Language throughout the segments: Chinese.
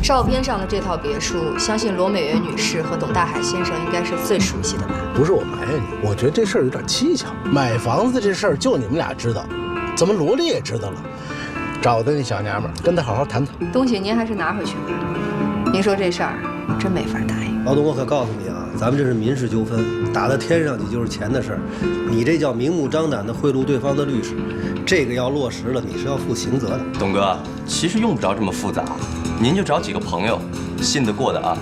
照片上的这套别墅，相信罗美媛女士和董大海先生应该是最熟悉的吧？不是我埋怨你，我觉得这事儿有点蹊跷。买房子这事儿就你们俩知道，怎么罗丽也知道了？找的那小娘们儿，跟她好好谈谈。东西您还是拿回去吧。您说这事儿，我真没法答应。老董，我可告诉你啊，咱们这是民事纠纷，打到天上去就是钱的事儿。你这叫明目张胆的贿赂对方的律师，这个要落实了，你是要负刑责的。董哥，其实用不着这么复杂，您就找几个朋友，信得过的啊，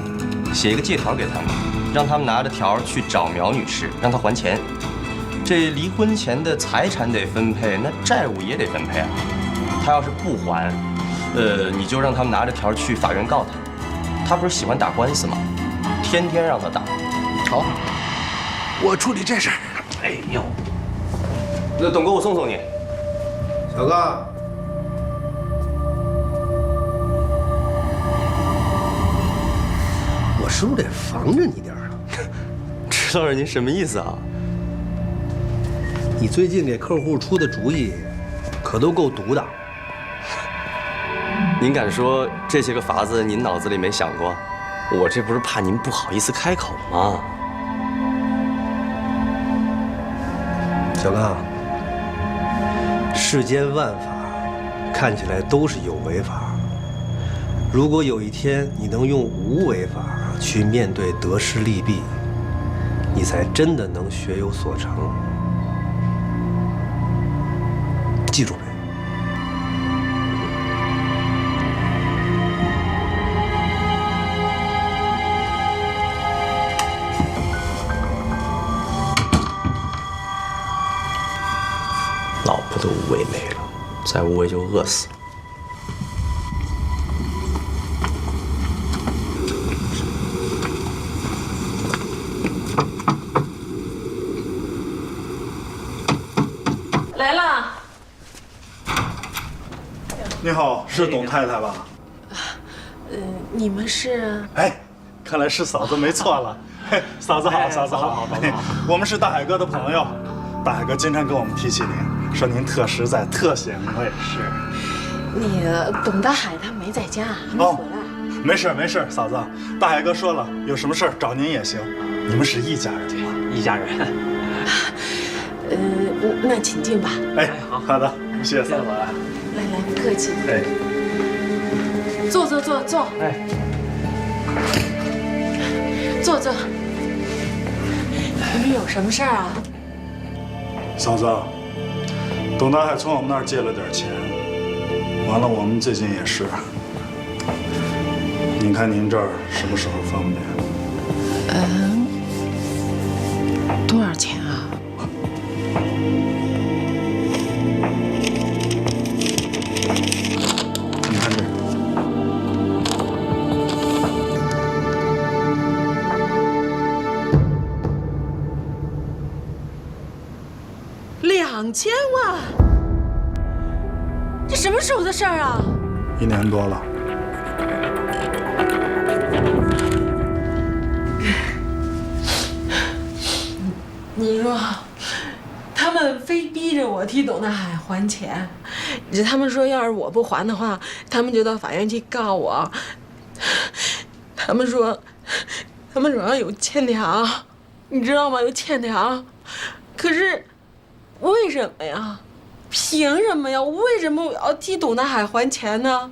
写一个借条给他们，让他们拿着条去找苗女士，让她还钱。这离婚前的财产得分配，那债务也得分配啊。她要是不还，你就让他们拿着条去法院告她。她不是喜欢打官司吗？天天让她打。好，我处理这事儿。哎呦，那董哥，我送送你。小刚。我是不是得防着你点啊？知道您什么意思啊？你最近给客户出的主意，可都够毒的。您敢说这些个法子您脑子里没想过？我这不是怕您不好意思开口吗？小刚，世间万法看起来都是有为法，如果有一天你能用无为法去面对得失利弊，你才真的能学有所成。记住没？老婆都无为没了，再无为就饿死了。来了。你好，是董太太吧？你们是？哎，看来是嫂子没错了。嘿，嫂子好，嫂子好，我们是大海哥的朋友，大海哥经常跟我们提起您，说您特实在、特贤惠。是。那个董大海他没在家，还没回来。没事没事，嫂子，大海哥说了，有什么事儿找您也行，你们是一家人嘛。一家人。那请进吧。哎，好的，谢谢嫂子。来，不客气。哎，坐。哎，坐。你们有什么事儿啊？嫂子，董大海从我们那儿借了点钱，完了我们最近也是。您看您这儿什么时候方便？多少钱啊？你看这个。2000万？这什么时候的事儿啊1年多了。你说，他们非逼着我替董大海还钱，他们说要是我不还的话，他们就到法院去告我。他们说手上有欠条，你知道吗？有欠条。可是，为什么呀？凭什么呀？为什么我要替董大海还钱呢？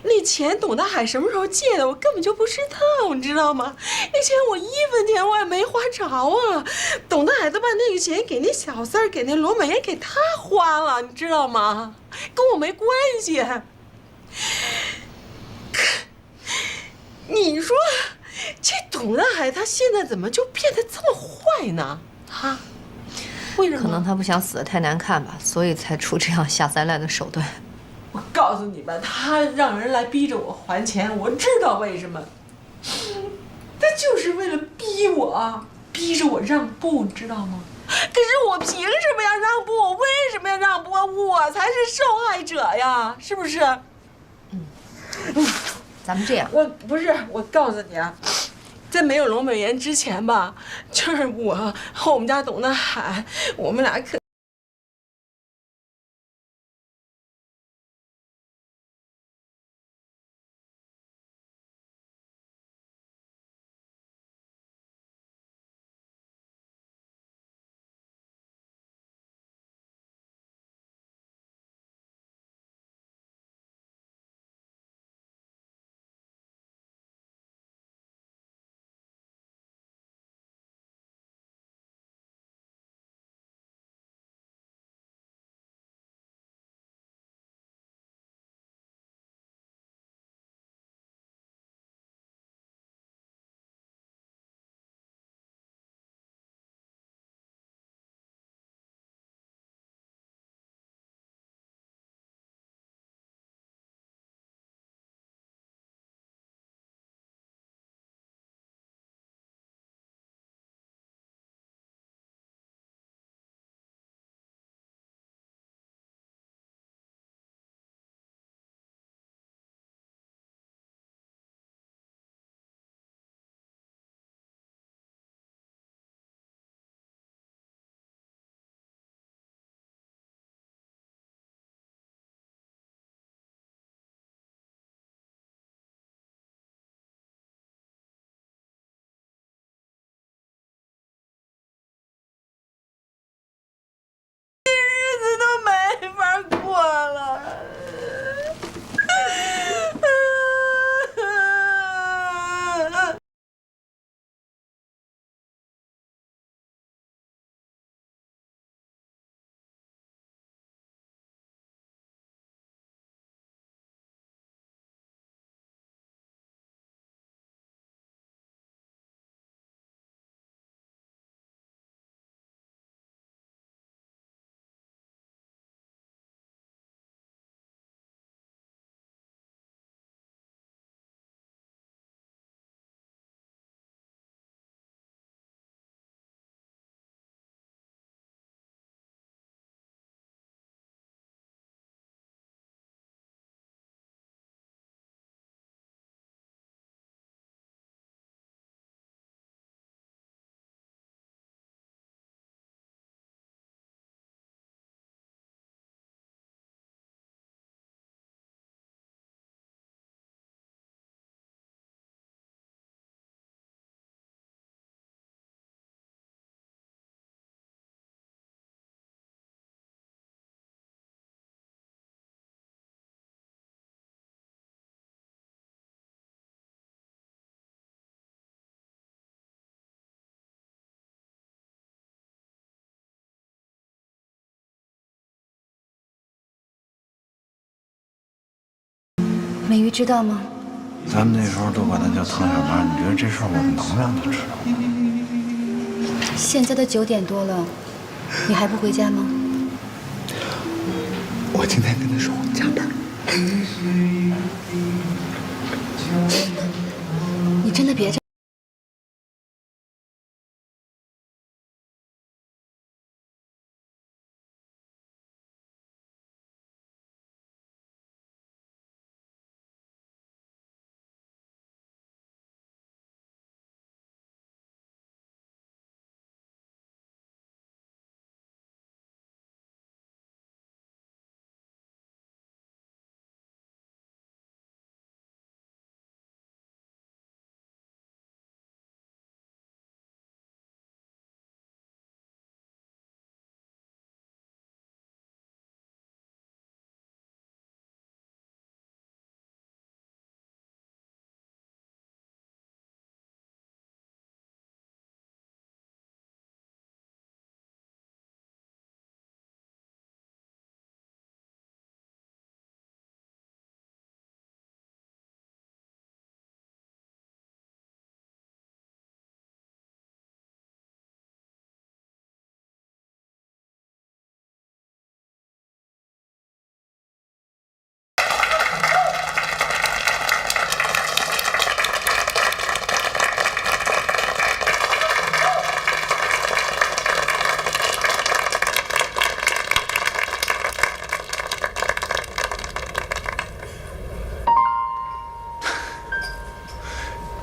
那钱董大海什么时候借的，我根本就不知道，你知道吗？那钱我1分钱我也没花着啊！董大海都把那个钱给那小三儿、给那罗美妍给他花了，你知道吗？跟我没关系。你说，这董大海他现在怎么就变得这么坏呢？啊？为什么？可能他不想死得太难看吧，所以才出这样下三滥的手段。我告诉你吧，他让人来逼着我还钱，我知道为什么。他就是为了逼我，逼着我让步，你知道吗？可是我凭什么要让步？我为什么要让步？我才是受害者呀，是不是？咱们这样，我告诉你啊，在没有罗美妍之前吧，就是我和我们家董大海，我们俩可。美玉知道吗？咱们那时候都管他叫汤小八，你觉得这事儿我们能让他知道吗？现在都9点多了，你还不回家吗？我今天跟他说我加班。你真的别这样。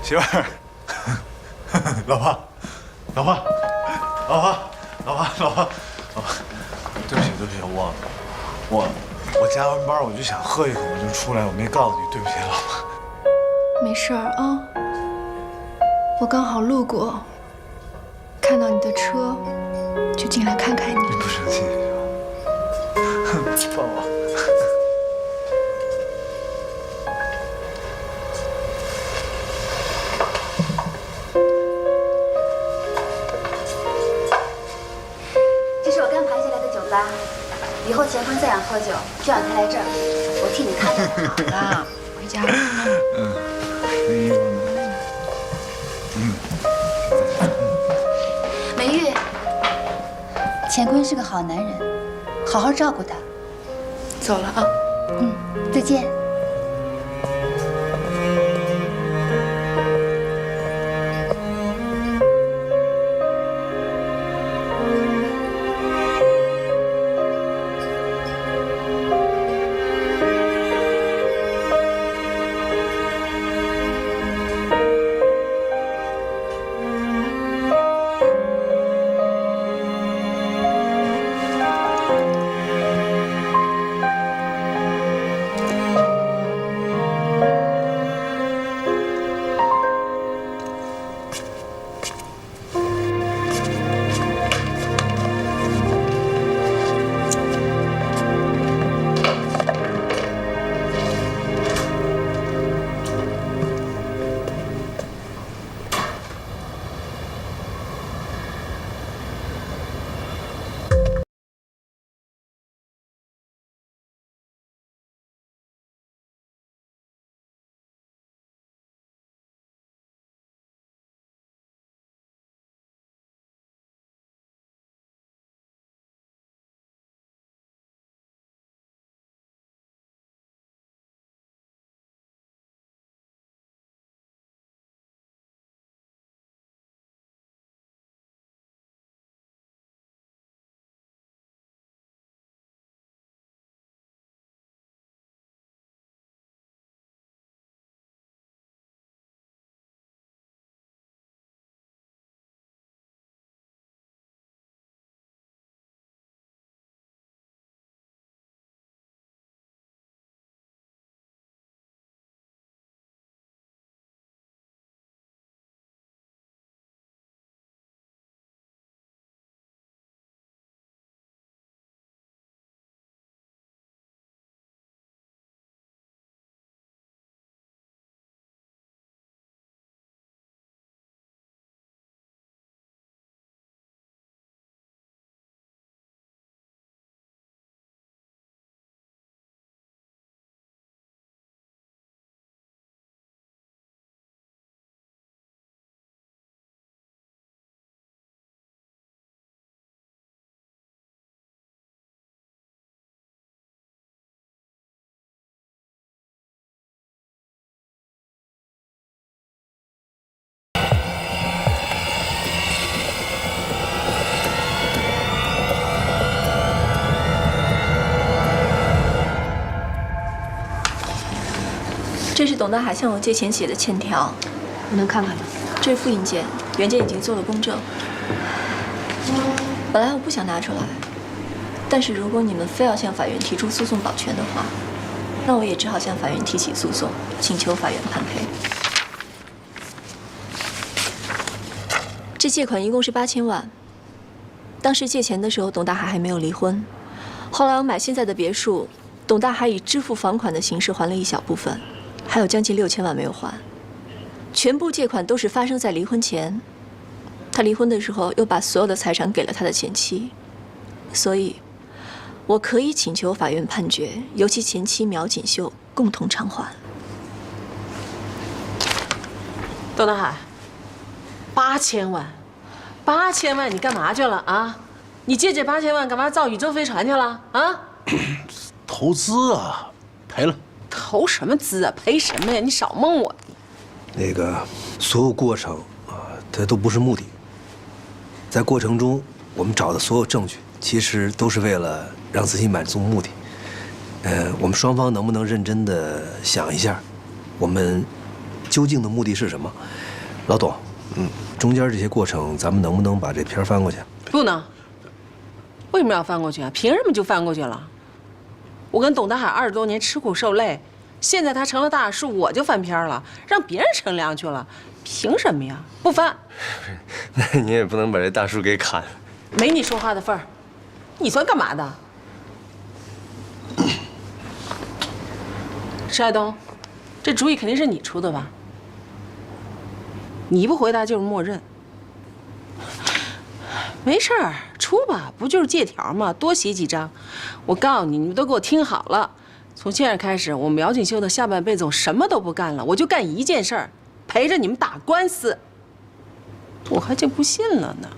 媳妇儿，老婆，老婆，老婆，老婆，老婆，老婆，对不起，对不起，我加完班我就想喝一口，我就出来，我没告诉你，对不起，老婆。没事儿啊，我刚好路过，看到你的车，就进来看看你。你不生气是吧？抱我。以后乾坤再想喝酒，就让他来这儿，我替你看着。好了，回家吧。这衣服呢？美玉，乾坤是个好男人，好好照顾他。走了啊。再见。这是董大海向我借钱写的欠条，我能看看吗？这是复印件，原件已经做了公证。本来我不想拿出来，但是如果你们非要向法院提出诉讼保全的话，那我也只好向法院提起诉讼，请求法院判赔。这借款一共是8000万。当时借钱的时候，董大海还没有离婚。后来我买现在的别墅，董大海以支付房款的形式还了一小部分，还有将近6000万没有还。全部借款都是发生在离婚前。他离婚的时候又把所有的财产给了他的前妻，所以，我可以请求法院判决由其前妻苗锦绣共同偿还。董大海，8000万，8000万，你干嘛去了啊？你借这8000万干嘛造宇宙飞船去了啊？投资啊，赔了。投什么资啊？赔什么呀？你少蒙我。那个所有过程啊，它都不是目的。在过程中，我们找的所有证据，其实都是为了让自己满足目的。我们双方能不能认真的想一下，我们究竟的目的是什么？老董，中间这些过程，咱们能不能把这片翻过去？不能。为什么要翻过去啊？凭什么就翻过去了？我跟董大海20多年吃苦受累，现在他成了大树，我就翻篇了，让别人乘凉去了，凭什么呀？不翻。那你也不能把这大树给砍。没你说话的份儿。你算干嘛的？石海东，这主意肯定是你出的吧？你不回答就是默认。没事儿，出吧，不就是借条吗？多写几张。我告诉你，你们都给我听好了，从现在开始，我苗锦绣的下半辈子我什么都不干了，我就干一件事儿，陪着你们打官司。我还就不信了呢。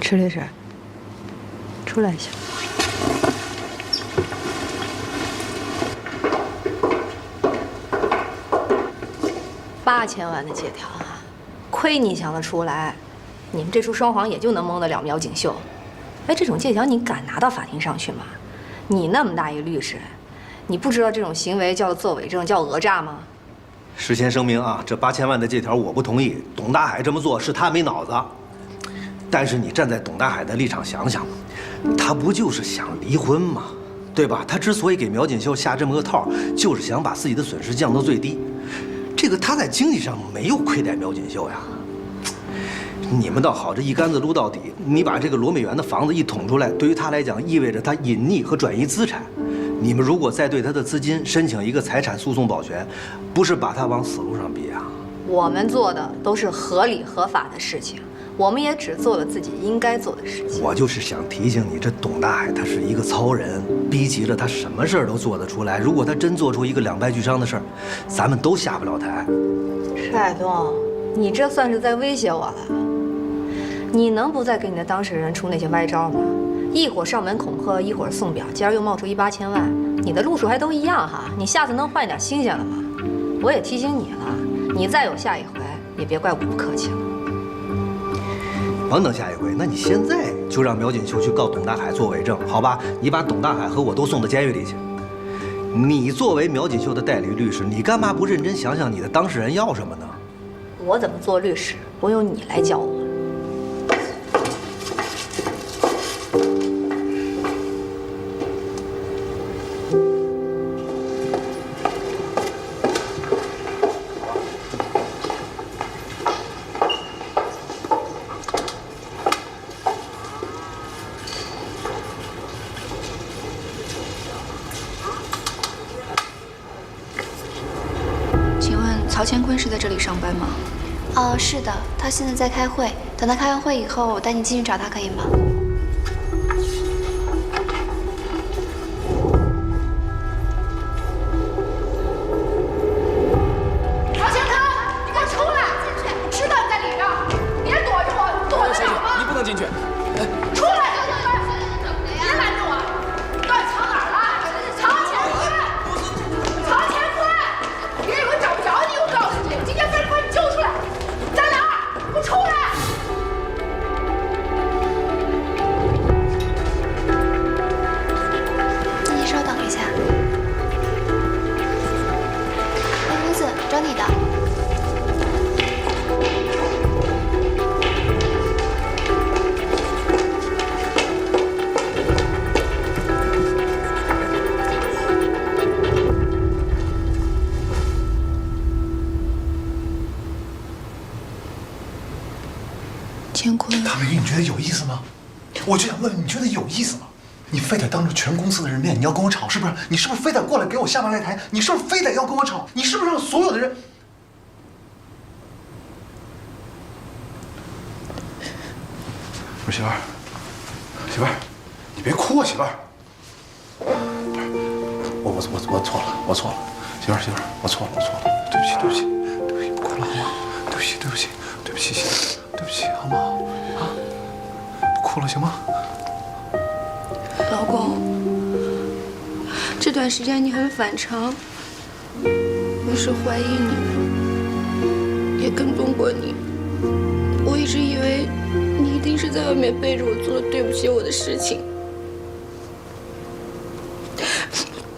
池律师，出来一下。8000万的借条啊，亏你想得出来，你们这出双簧也就能蒙得了苗锦绣。哎，这种借条你敢拿到法庭上去吗？你那么大一律师，你不知道这种行为叫做伪证，叫讹诈吗？事先声明啊，这8000万的借条我不同意，董大海这么做是他没脑子。但是你站在董大海的立场想想，他不就是想离婚吗？对吧？他之所以给苗锦绣下这么个套，就是想把自己的损失降到最低。这个他在经济上没有亏待苗锦绣呀。你们倒好，这一竿子撸到底。你把这个罗美元的房子一捅出来，对于他来讲意味着他隐匿和转移资产。你们如果再对他的资金申请一个财产诉讼保全，不是把他往死路上逼啊？我们做的都是合理合法的事情，我们也只做了自己应该做的事情。我就是想提醒你，这董大海他是一个糙人，逼急了他什么事儿都做得出来。如果他真做出一个两败俱伤的事儿，咱们都下不了台。石海东，你这算是在威胁我了？你能不再给你的当事人出那些歪招吗？一会儿上门恐吓，一会儿送表，今儿又冒出8000万，你的路数还都一样哈。你下次能换一点新鲜了吗？我也提醒你了，你再有下一回，也别怪我不客气了。甭等下一回，那你现在就让苗锦绣去告董大海做伪证，好吧？你把董大海和我都送到监狱里去。你作为苗锦绣的代理律师，你干嘛不认真想想你的当事人要什么呢？我怎么做律师，不用你来教我。曹乾坤是在这里上班吗？是的，他现在在开会。等他开完会以后，我带你进去找他，可以吗？曹乾坤，你给我出来！我知道你在里边，别躲着我，躲得了吗？你不能进去。出来！别拦着我！到底藏哪儿了？曹乾坤，曹乾坤，别以为找不着你，我告诉你，今天非得把你揪出来。在哪儿？给我出来！觉得有意思吗？我就想问问，你觉得有意思吗？你非得当着全公司的人面，你要跟我吵，是不是？你是不是非得过来给我下马擂台？你是不是非得要跟我吵？你是不是让所有的人？我说媳妇儿，媳妇儿，你别哭啊，媳妇儿。我错了，我错了，媳妇儿，我错了，对不起，不哭了好吗？对不起，媳妇儿，对不起好吗？啊，不哭了行吗？老公，这段时间你很反常，我是怀疑你，也跟踪过你。我一直以为你一定是在外面背着我做了对不起我的事情，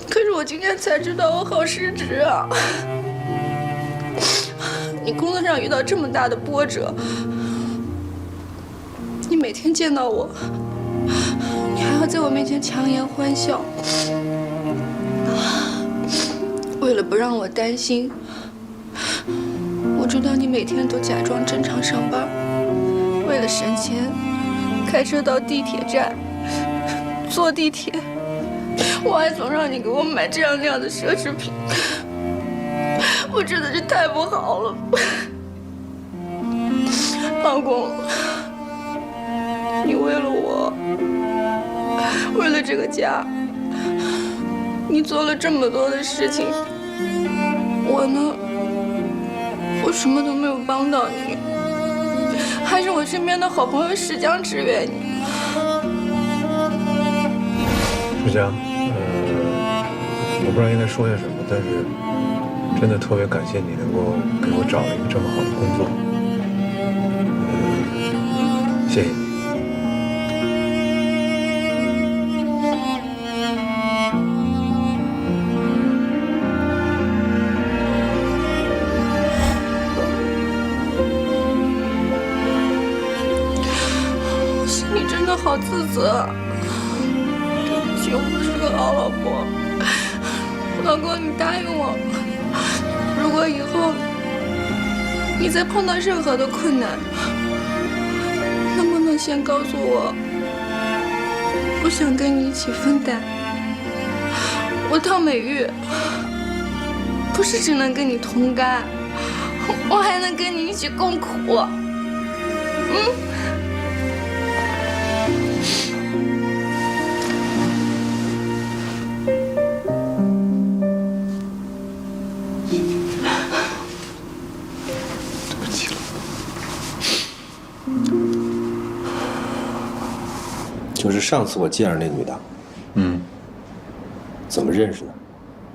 可是我今天才知道我好失职啊！你工作上遇到这么大的波折，你每天见到我，你还要在我面前强颜欢笑，为了不让我担心，我知道你每天都假装正常上班，为了省钱，开车到地铁站，坐地铁，我还总让你给我买这样那样的奢侈品，我真的是太不好了，老公，你为了我，为了这个家，你做了这么多的事情，我呢？我什么都没有帮到你，还是我身边的好朋友石江支援你。石江，我不知道应该说些什么，但是真的特别感谢你能够给我找了一个这么好的工作，谢谢你。好自责，对不起，我不是个好老婆。老公，你答应我，如果以后你再碰到任何的困难，能不能先告诉我？我想跟你一起分担。我到美玉，不是只能跟你同甘，我还能跟你一起共苦。就是上次我见着那女的，怎么认识的？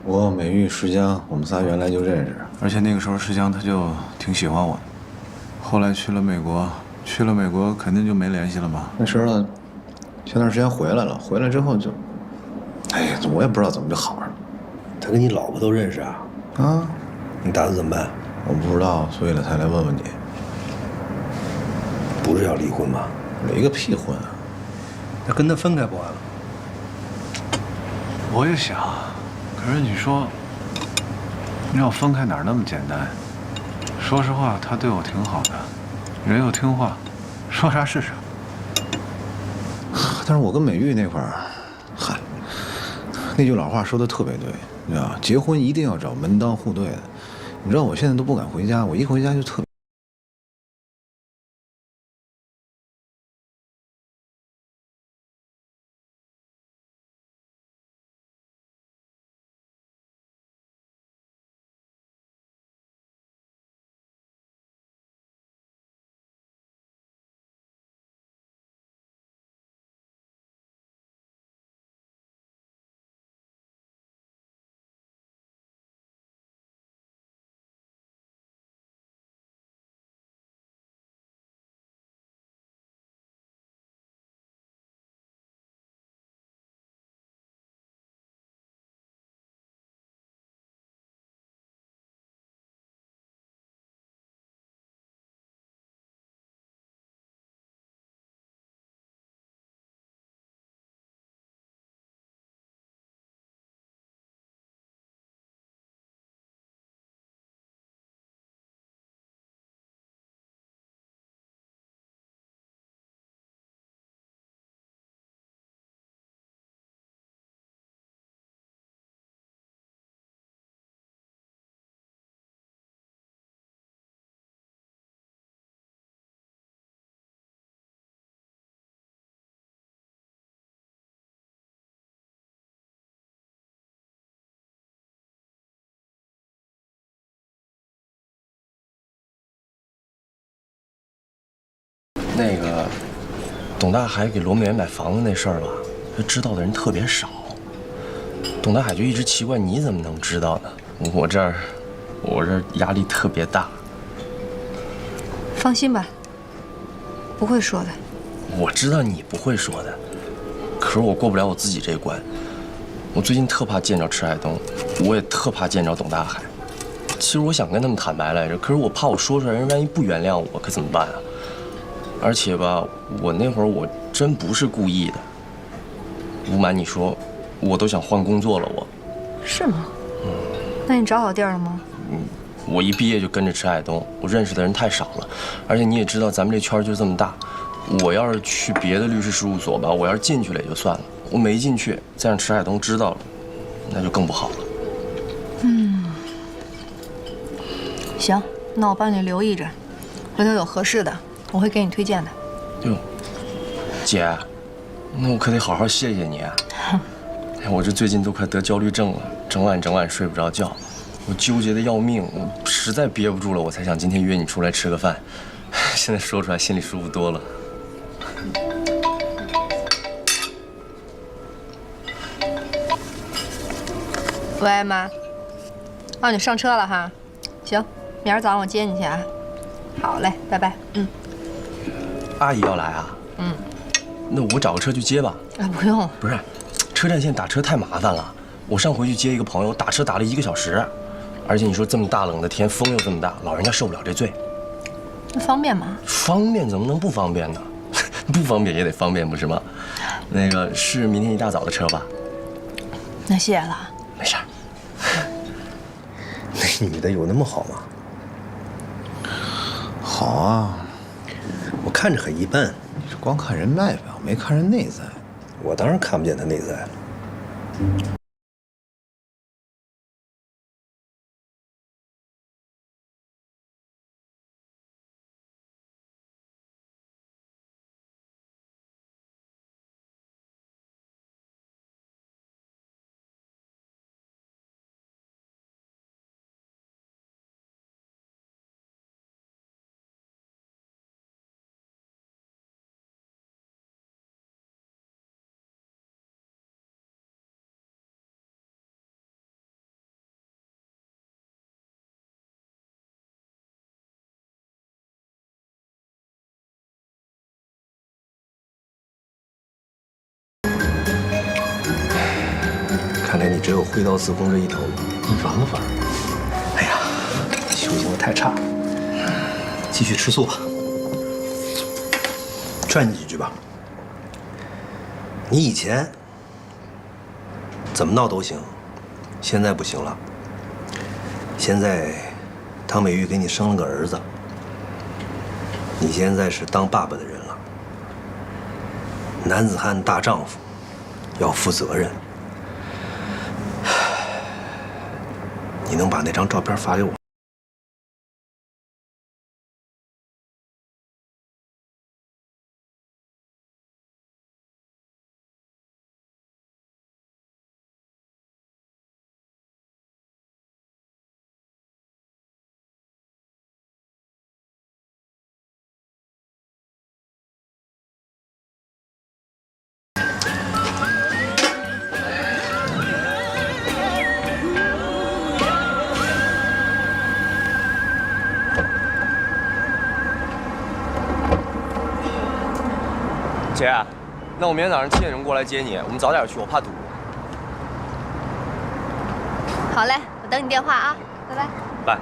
我、美玉、石江，我们仨原来就认识，而且那个时候石江他就挺喜欢我的。后来去了美国肯定就没联系了嘛。那时候呢，前段时间回来了，回来之后就，哎呀，我也不知道怎么就好上了。他跟你老婆都认识啊？啊，你打算怎么办？我不知道，所以了才来问问你。不是要离婚吗？离个屁婚啊！那跟他分开不完了？我也想，可是你说，要分开哪那么简单？说实话，他对我挺好的，人又听话，说啥是啥。但是我跟美玉那块儿，嗨，那句老话说的特别对，你知道，结婚一定要找门当户对的。你知道我现在都不敢回家，我一回家就特别。那个董大海给罗美媛买房子那事儿吧，知道的人特别少。董大海就一直奇怪你怎么能知道呢？我这儿压力特别大。放心吧，不会说的。我知道你不会说的，可是我过不了我自己这关。我最近特怕见着迟海东，我也特怕见着董大海。其实我想跟他们坦白来着，可是我怕我说出来，人万一不原谅我，可怎么办啊？而且吧，我那会儿我真不是故意的。不瞒你说，我都想换工作了。我是吗？那你找好地儿了吗？我一毕业就跟着迟海东，我认识的人太少了，而且你也知道咱们这圈就这么大。我要是去别的律师事务所吧，我要是进去了也就算了，我没进去，再让迟海东知道了，那就更不好了。行，那我帮你留意着，回头有合适的，我会给你推荐的。哟，姐，那我可得好好谢谢你啊！我这最近都快得焦虑症了，整晚睡不着觉，我纠结的要命，我实在憋不住了，我才想今天约你出来吃个饭。现在说出来心里舒服多了。喂，妈。哦，你上车了哈？行，明儿早上我接你去啊。好嘞，拜拜。阿姨要来啊？那我找个车去接吧。啊，不用。不是，车站现在打车太麻烦了。我上回去接一个朋友，打车打了1个小时，而且你说这么大冷的天，风又这么大，老人家受不了这罪。那方便吗？方便怎么能不方便呢？不方便也得方便，不是吗？那个是明天一大早的车吧？那谢了。没事儿。那女的有那么好吗？好啊，我看着很一般。你是光看人外表，没看人内在。我当然看不见她内在了。看来你只有挥刀自宫这一头，你烦不烦？哎呀，修行的太差，继续吃素吧。劝你几句吧。你以前怎么闹都行，现在不行了。现在唐美玉给你生了个儿子，你现在是当爸爸的人了。男子汉大丈夫，要负责任。你能把那张照片发给我？姐，那我明天早上7点钟过来接你，我们早点去，我怕堵。好嘞，我等你电话啊，拜拜。拜。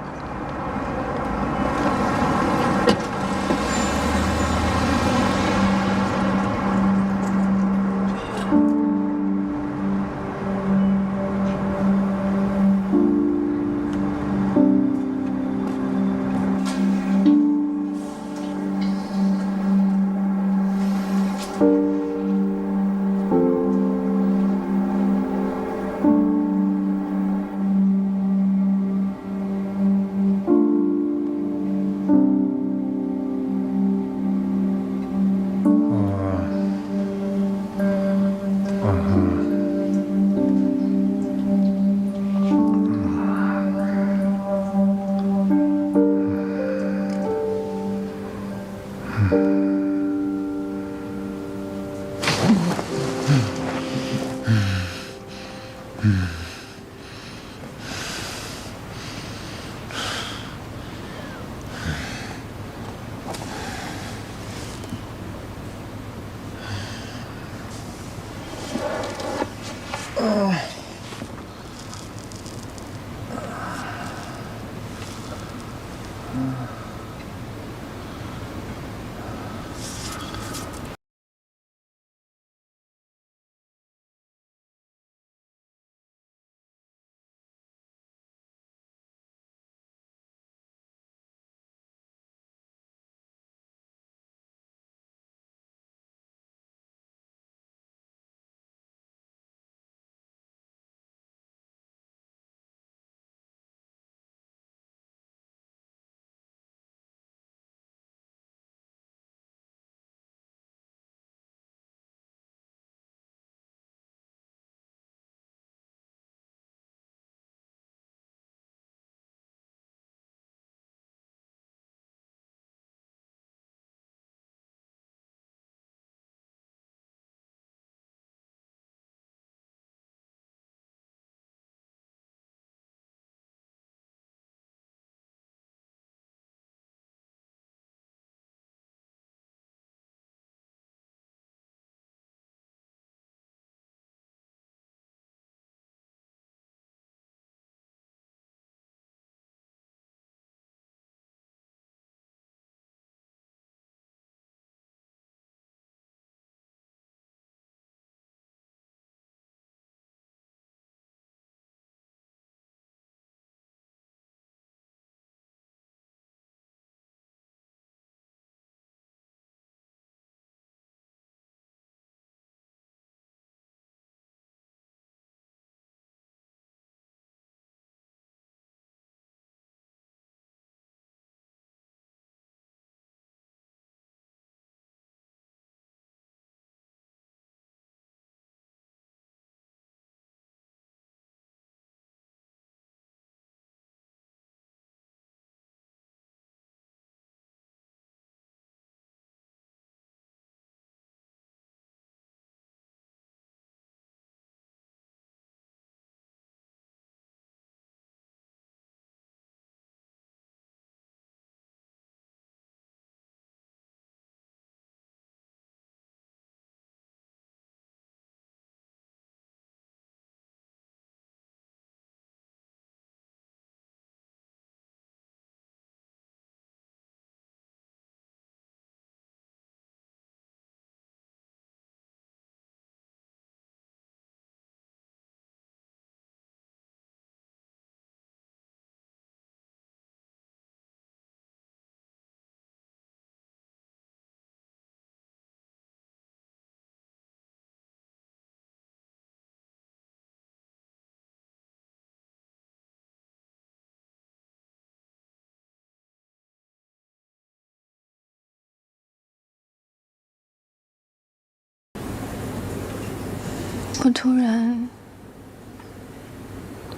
我突然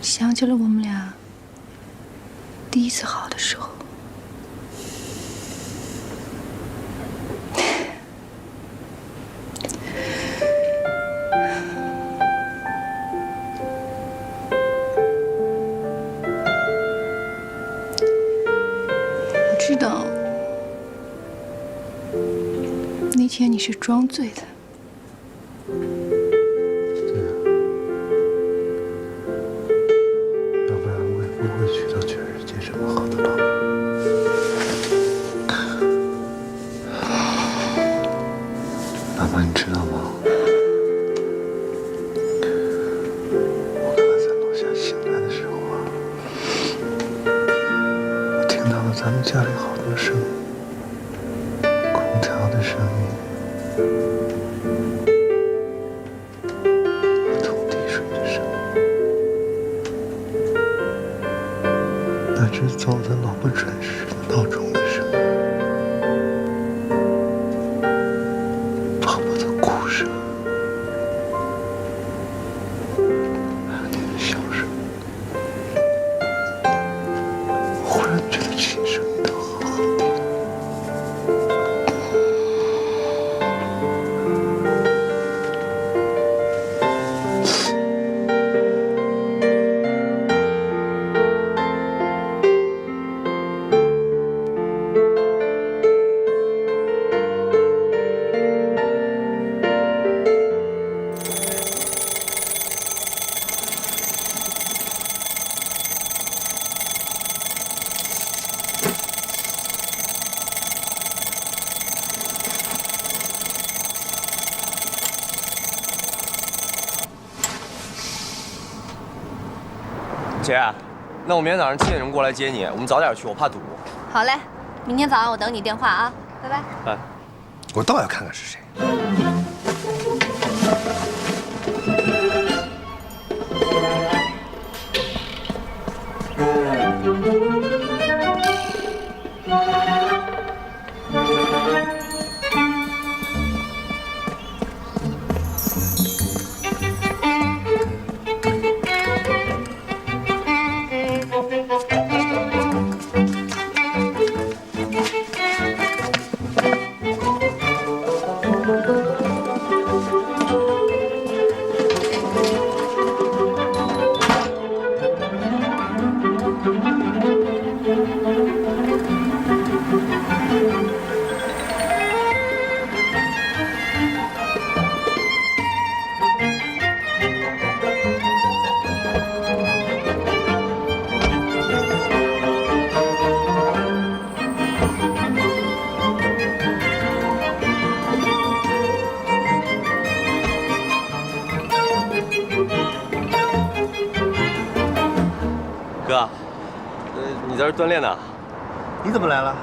想起了我们俩第一次好的时候。我知道那天你是装醉的。咱们家里好多声音，空调的声音，马桶滴水的声音，那只走的老不准时的闹钟的声音，宝宝的哭声。姐，那我明天早上7点钟过来接你，我们早点去，我怕堵。好嘞，明天早上我等你电话啊，拜拜。哎，我倒要看看是谁。哥，你在这锻炼呢？你怎么来了？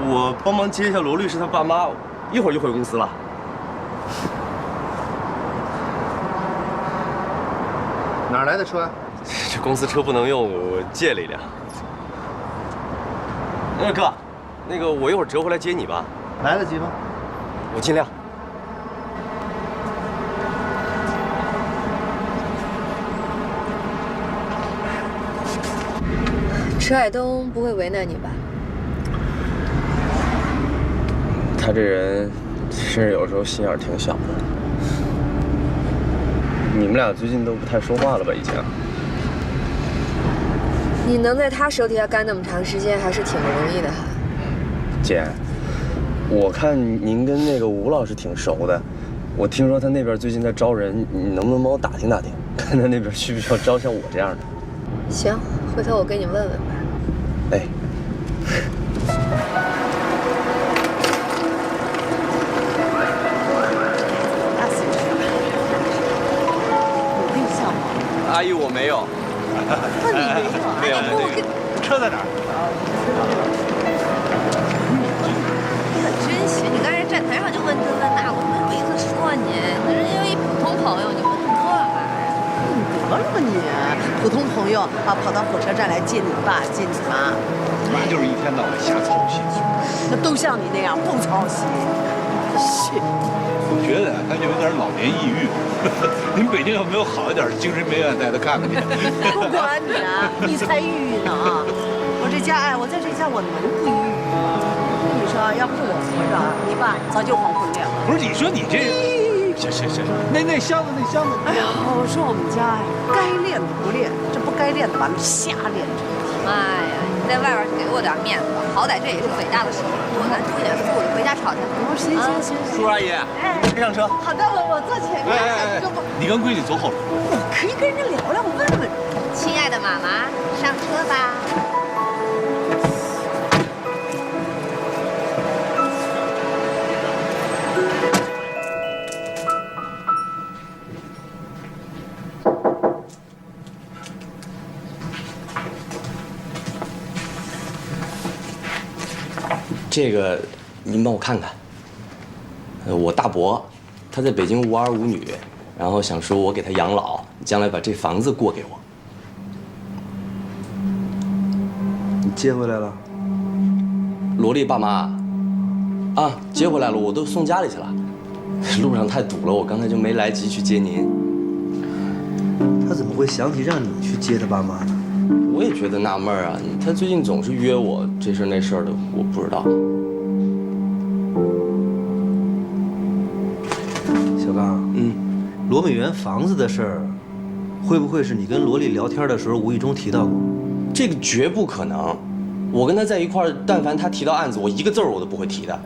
我帮忙接一下罗律师他爸妈，一会儿就回公司了。哪来的车？这公司车不能用，我借了一辆。哥，那个我一会儿折回来接你吧。来得及吗？我尽量。池海东不会为难你吧？他这人其实有时候心眼挺小的。你们俩最近都不太说话了吧？以前。你能在他手底下干那么长时间，还是挺不容易的哈。姐，我看您跟那个吴老师挺熟的，我听说他那边最近在招人，你能不能帮我打听打听，看他那边需不需要招像我这样的？行，回头我给你问问吧。哎。有对象吗？阿姨，我没有。那你没有？没有。车在哪儿？你可真行！你刚才站台上就问这问那，我没有意思说你。你人家一普通朋友，你问这玩意儿？你得了吧你！普通朋友啊，跑到火车站来接你爸接你妈，妈就是一天到晚瞎操心。那都像你那样不操心。是。我觉得他就有点老年抑郁。你们北京有没有好一点的精神病院带他看看去？不管你啊，你才抑郁呢啊！我这家我在这家我能不抑郁吗？你说要不是我活着，你爸早就黄昏恋了。不是你说你这，行，那箱子。哎呀，我说我们家呀，该练的不练，这不该练的完了瞎练着。妈呀，你在外边给我点面子吧，好歹这也是伟大的叔叔，咱注意点素质，回家吵去。行。叔阿姨，别上车。好的，我坐前面。你跟闺女走后边。我可以跟人家聊聊，问问。亲爱的妈妈，上车吧。这个您帮我看看。我大伯，他在北京无儿无女，然后想说我给他养老，将来把这房子过给我。你接回来了？罗丽爸妈啊，接回来了，我都送家里去了。路上太堵了，我刚才就没来及去接您。他怎么会想起让你去接他爸妈呢？我也觉得纳闷啊，他最近总是约我这事那事的，我不知道。小刚，罗美元房子的事儿，会不会是你跟罗丽聊天的时候无意中提到过？这个绝不可能，我跟他在一块儿，但凡他提到案子，我一个字儿我都不会提的。